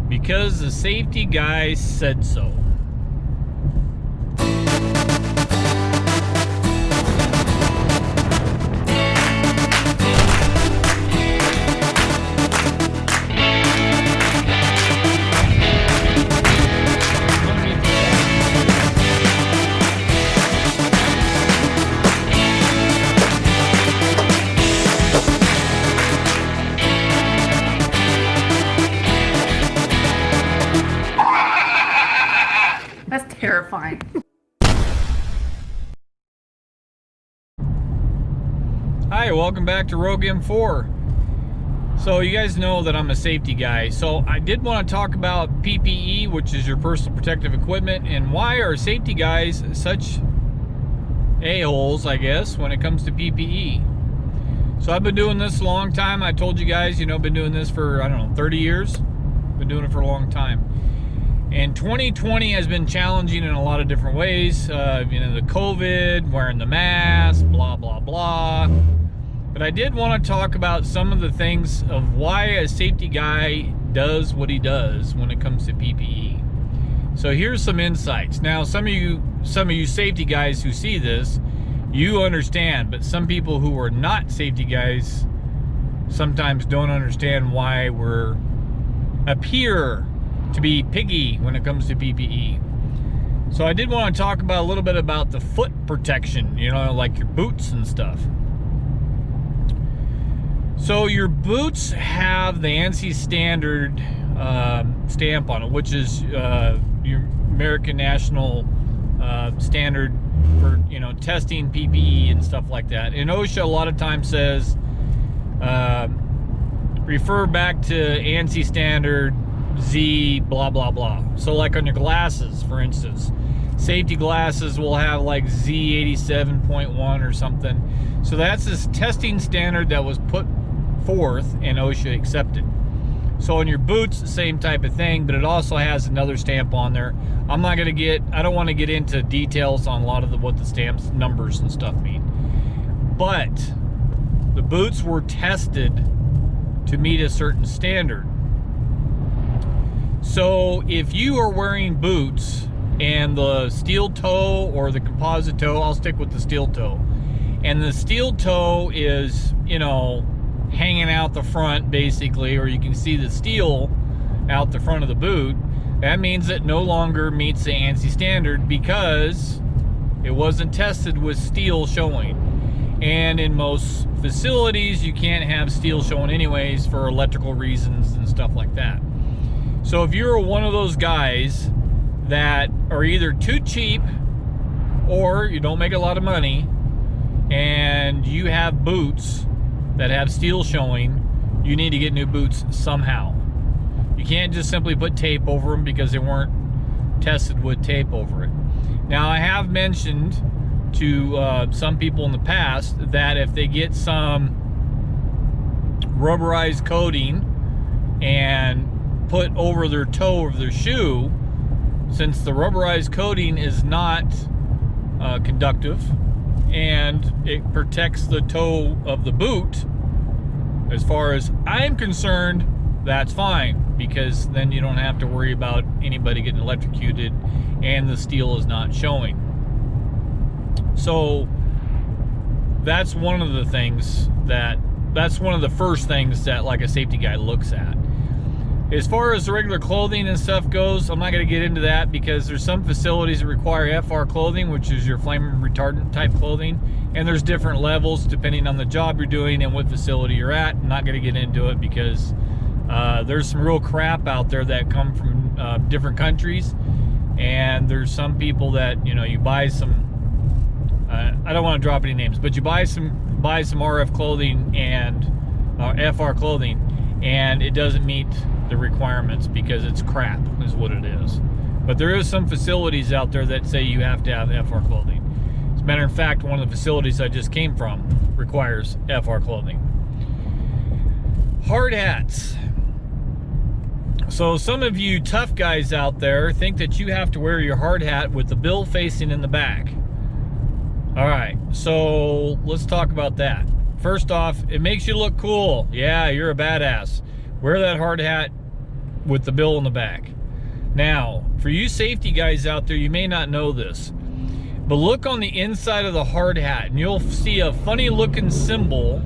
Because the safety guy said so. That's terrifying. Hi, welcome back to Rogue M4. So you guys know that I'm a safety guy. So I did want to talk about PPE, which is your personal protective equipment, and why are safety guys such a-holes, I guess, when it comes to PPE. So I've been doing this a long time. I told you guys, been doing this for, 30 years. Been doing it for a long time. And 2020 has been challenging in a lot of different ways. The COVID, wearing the mask, blah, blah, blah. But I did want to talk about some of the things of why a safety guy does what he does when it comes to PPE. So here's some insights. Now, some of you safety guys who see this, you understand, but some people who are not safety guys sometimes don't understand why we're appear to be piggy when it comes to PPE. So I did want to talk about a little bit about the foot protection, like your boots and stuff. So your boots have the ANSI standard stamp on it, which is your American National standard for testing PPE and stuff like that. And OSHA a lot of times says refer back to ANSI standard Z blah blah blah. So like on your glasses, for instance, safety glasses will have like Z87.1 or something. So that's this testing standard that was put forth and OSHA accepted. So on your boots, the same type of thing, but it also has another stamp on there. I don't want to get into details on a lot of what the stamps, numbers and stuff mean. But the boots were tested to meet a certain standard. So if you are wearing boots and the steel toe or the composite toe, I'll stick with the steel toe, and the steel toe is, hanging out the front basically, or you can see the steel out the front of the boot, that means it no longer meets the ANSI standard because it wasn't tested with steel showing. And in most facilities, you can't have steel showing anyways for electrical reasons and stuff like that. So if you're one of those guys that are either too cheap or you don't make a lot of money and you have boots that have steel showing, you need to get new boots somehow. You can't just simply put tape over them because they weren't tested with tape over it. Now, I have mentioned to some people in the past that if they get some rubberized coating and put over their toe or their shoe, since the rubberized coating is not conductive and it protects the toe of the boot, as far as I'm concerned, that's fine, because then you don't have to worry about anybody getting electrocuted and the steel is not showing. So that's one of the things that's one of the first things that like a safety guy looks at. As far as the regular clothing and stuff goes, I'm not going to get into that because there's some facilities that require FR clothing, which is your flame retardant type clothing, and there's different levels depending on the job you're doing and what facility you're at. I'm not going to get into it because there's some real crap out there that come from different countries, and there's some people that you buy some. I don't want to drop any names, but you buy some RF clothing and FR clothing, and it doesn't meet the requirements because it's crap is what it is. But there is some facilities out there that say you have to have FR clothing. As a matter of fact, one of the facilities I just came from requires FR clothing. Hard hats. So some of you tough guys out there think that you have to wear your hard hat with the bill facing in the back. All right, so let's talk about that. First off, it makes you look cool. Yeah, you're a badass. Wear that hard hat with the bill in the back. Now, for you safety guys out there, you may not know this, but look on the inside of the hard hat and you'll see a funny looking symbol,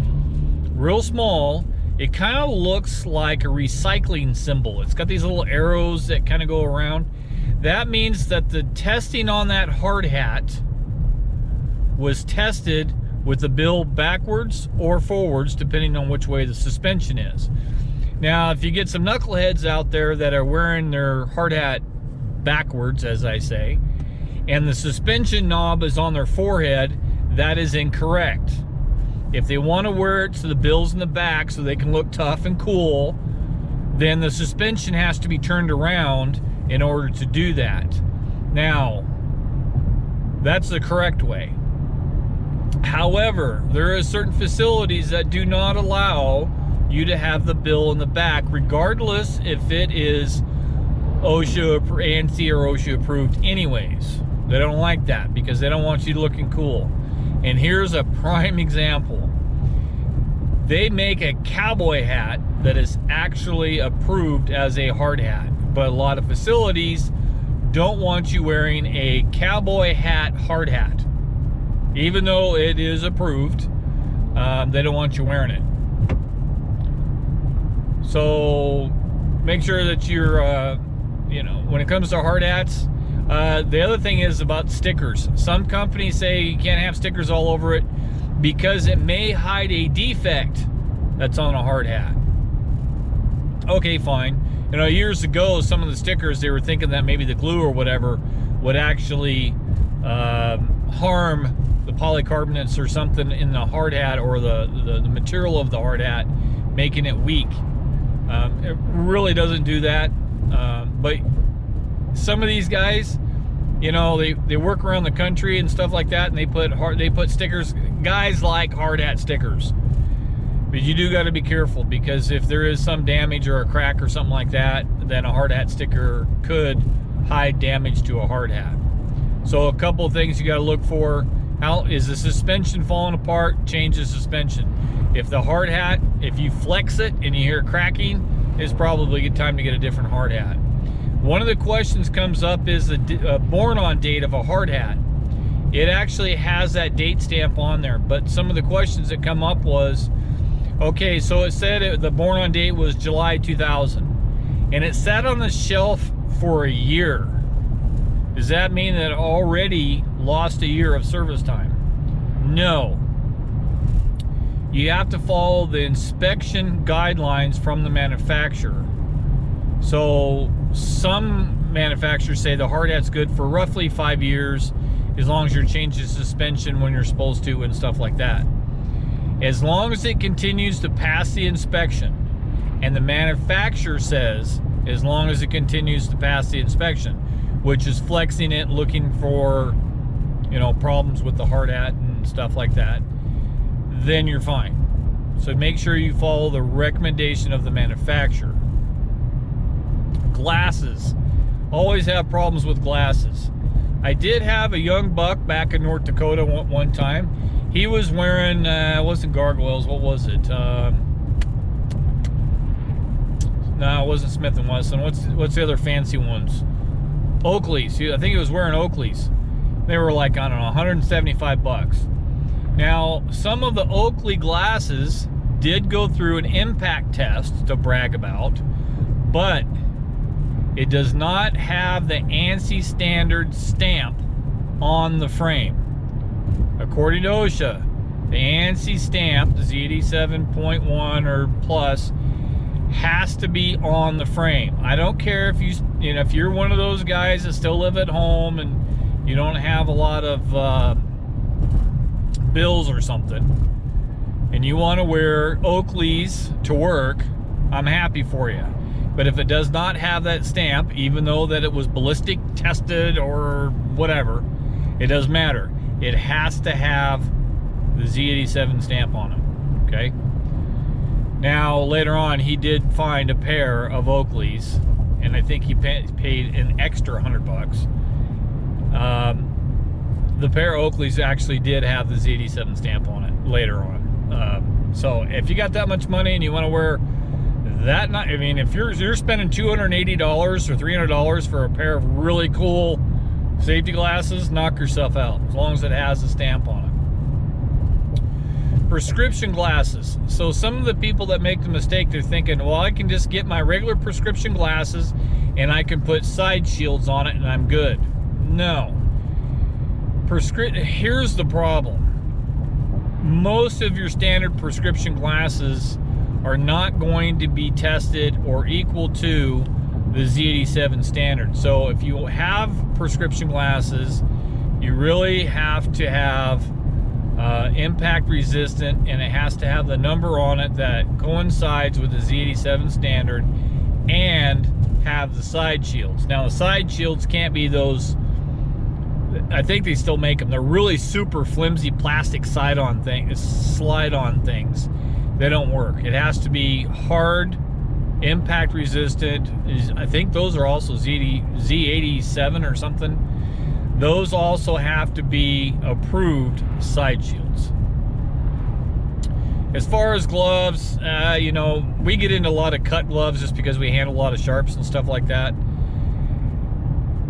real small. It kind of looks like a recycling symbol. It's got these little arrows that kind of go around. That means that the testing on that hard hat was tested with the bill backwards or forwards, depending on which way the suspension is. Now, if you get some knuckleheads out there that are wearing their hard hat backwards, as I say, and the suspension knob is on their forehead, that is incorrect. If they want to wear it so the bill's in the back so they can look tough and cool, then the suspension has to be turned around in order to do that. Now, that's the correct way. However, there are certain facilities that do not allow you to have the bill in the back, regardless if it is OSHA, ANSI, or OSHA approved anyways. They don't like that because they don't want you looking cool. And here's a prime example. They make a cowboy hat that is actually approved as a hard hat, but a lot of facilities don't want you wearing a cowboy hat hard hat. Even though it is approved, they don't want you wearing it. So make sure that you're, when it comes to hard hats, the other thing is about stickers. Some companies say you can't have stickers all over it because it may hide a defect that's on a hard hat. Okay, fine. Years ago, some of the stickers, they were thinking that maybe the glue or whatever would actually harm the polycarbonates or something in the hard hat, or the material of the hard hat, making it weak. It really doesn't do that. But some of these guys, they work around the country and stuff like that, and they put stickers. Guys like hard hat stickers, but you do got to be careful, because if there is some damage or a crack or something like that, then a hard hat sticker could hide damage to a hard hat. So a couple of things you got to look for. How is the suspension falling apart? Change the suspension. If the hard hat, if you flex it and you hear cracking, it's probably a good time to get a different hard hat. One of the questions comes up is the born on date of a hard hat. It actually has that date stamp on there, but some of the questions that come up was, okay, so it said the born on date was July 2000, and it sat on the shelf for a year. Does that mean that it already lost a year of service time? No. You have to follow the inspection guidelines from the manufacturer. So some manufacturers say the hard hat's good for roughly 5 years, as long as you're changing suspension when you're supposed to and stuff like that. As long as it continues to pass the inspection, and the manufacturer says as long as it continues to pass the inspection, which is flexing it, looking for problems with the hard hat and stuff like that, then you're fine. So make sure you follow the recommendation of the manufacturer. Glasses. Always have problems with glasses. I did have a young buck back in North Dakota one time. He was wearing, it wasn't gargoyles, what was it? No, it wasn't Smith & Wesson. What's the other fancy ones? Oakleys. I think he was wearing Oakleys. They were like, I don't know, 175 bucks. Now, some of the Oakley glasses did go through an impact test to brag about, but it does not have the ANSI standard stamp on the frame. According to OSHA, the ANSI stamp, the Z87.1 or plus, has to be on the frame. I don't care if if you're one of those guys that still live at home and you don't have a lot of bills or something, and you want to wear Oakleys to work, I'm happy for you. But if it does not have that stamp, even though that it was ballistic tested or whatever, it doesn't matter. It has to have the Z87 stamp on it, okay? Now, later on, he did find a pair of Oakleys, and I think he paid an extra 100 bucks. The pair of Oakleys actually did have the Z87 stamp on it later on. So if you got that much money and you want to wear that not, I mean, if you're spending $280 or $300 for a pair of really cool safety glasses, knock yourself out, as long as it has a stamp on it. Prescription glasses. So some of the people that make the mistake, they're thinking, well, I can just get my regular prescription glasses and I can put side shields on it and I'm good. No. Here's the problem. Most of your standard prescription glasses are not going to be tested or equal to the Z87 standard. So if you have prescription glasses, you really have to have impact resistant, and it has to have the number on it that coincides with the Z87 standard and have the side shields. Now the side shields can't be those, I think they still make them, they're really super flimsy plastic slide-on things. They don't work. It has to be hard, impact resistant. I think those are also Z87 or something. Those also have to be approved side shields. As far as gloves, you know, we get into a lot of cut gloves just because we handle a lot of sharps and stuff like that.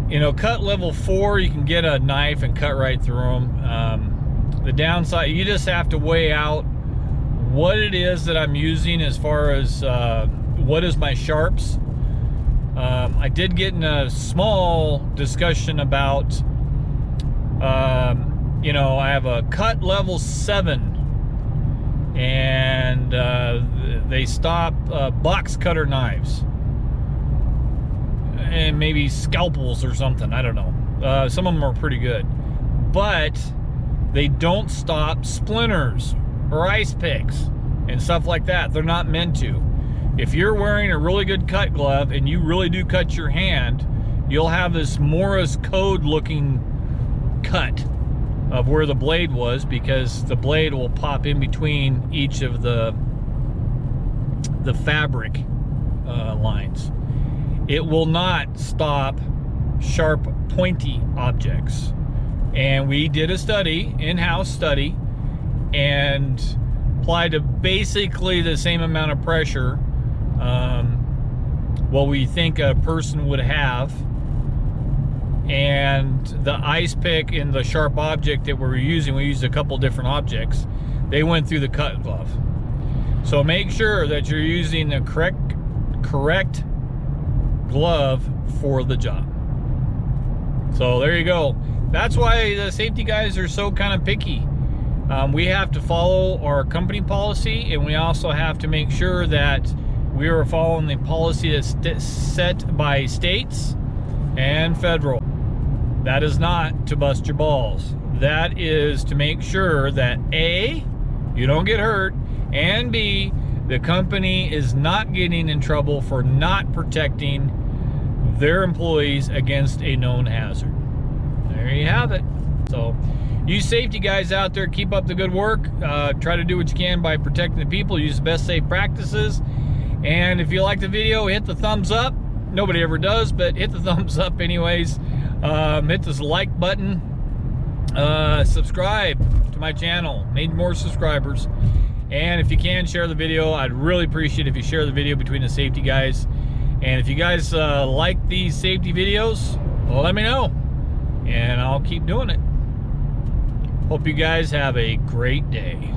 You know, cut level 4, you can get a knife and cut right through them. The downside, you just have to weigh out what it is that I'm using as far as what is my sharps. I did get in a small discussion about, you know, I have a cut level 7 and they stop box cutter knives and maybe scalpels or something, I don't know. Some of them are pretty good, but they don't stop splinters or ice picks and stuff like that. They're not meant to. If you're wearing a really good cut glove and you really do cut your hand, you'll have this Morse code looking cut of where the blade was, because the blade will pop in between each of the fabric lines. It will not stop sharp, pointy objects. And we did a study, in-house study, and applied to basically the same amount of pressure what we think a person would have, and the ice pick and the sharp object that we're using, we used a couple different objects, they went through the cut glove. So make sure that you're using the correct glove for the job. So there you go. That's why the safety guys are so kind of picky. We have to follow our company policy, and we also have to make sure that we are following the policy that's set by states and federal. That is not to bust your balls. That is to make sure that A, you don't get hurt, and B, the company is not getting in trouble for not protecting their employees against a known hazard. There you have it. So you safety guys out there, keep up the good work. Try to do what you can by protecting the people. Use the best safe practices. And if you like the video, hit the thumbs up. Nobody ever does, but hit the thumbs up anyways. Hit this like button. Subscribe to my channel. Need more subscribers. And if you can, share the video. I'd really appreciate it if you share the video between the safety guys. And if you guys like these safety videos, let me know, and I'll keep doing it. Hope you guys have a great day.